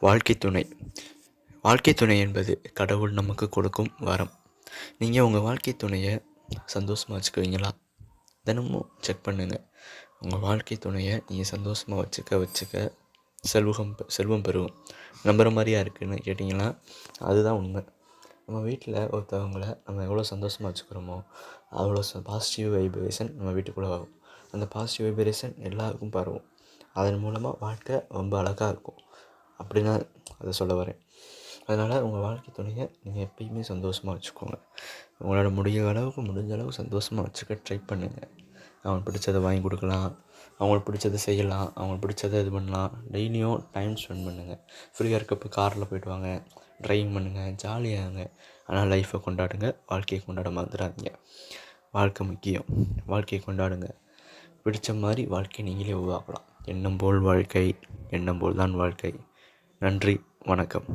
வாழ்க்கை துணை. வாழ்க்கை துணை என்பது கடவுள் நமக்கு கொடுக்கும் வரம். நீங்கள் உங்கள் வாழ்க்கை துணையை சந்தோஷமாக வச்சுக்குவீங்களா? தினமும் செக் பண்ணுங்கள். உங்கள் வாழ்க்கை துணையை நீங்கள் சந்தோஷமாக வச்சுக்க செல்வம் பெருகும். நம்புகிற மாதிரியா இருக்குதுன்னு கேட்டிங்கன்னா அதுதான் உண்மை. நம்ம வீட்டில் ஒருத்தவங்களை நம்ம எவ்வளோ சந்தோஷமாக வச்சுக்கிறோமோ அவ்வளோ பாசிட்டிவ் வைப்ரேஷன் நம்ம வீட்டுக்குள்ளே ஆகும். அந்த பாசிட்டிவ் வைப்ரேஷன் எல்லாருக்கும் பரவும். அதன் மூலமாக வாழ்க்கை ரொம்ப அழகாக இருக்கும். அப்படி தான் அதை சொல்ல வரேன். அதனால் உங்கள் வாழ்க்கை துணையை நீங்கள் எப்பயுமே சந்தோஷமாக வச்சுக்கோங்க. உங்களால் முடிஞ்ச அளவு சந்தோஷமாக வச்சுக்க ட்ரை பண்ணுங்கள். அவங்களுக்கு பிடிச்சதை வாங்கி கொடுக்கலாம், அவங்களுக்கு பிடிச்சதை செய்யலாம், அவங்களுக்கு பிடிச்சதை இது பண்ணலாம். டெய்லியும் டைம் ஸ்பெண்ட் பண்ணுங்கள். ஃப்ரீயாக இருக்கப்போ காரில் போய்ட்டு வாங்க, ட்ரைவிங் பண்ணுங்கள், ஜாலியாகுங்க. ஆனால் லைஃப்பை கொண்டாடுங்க, வாழ்க்கையை கொண்டாட மறந்துடாதீங்க. வாழ்க்கை முக்கியம். வாழ்க்கையை கொண்டாடுங்க. பிடிச்ச மாதிரி வாழ்க்கையை நீங்களே உருவாக்கலாம். எண்ணம் போல் வாழ்க்கை, எண்ணம் போல் தான் வாழ்க்கை. நன்றி, வணக்கம்.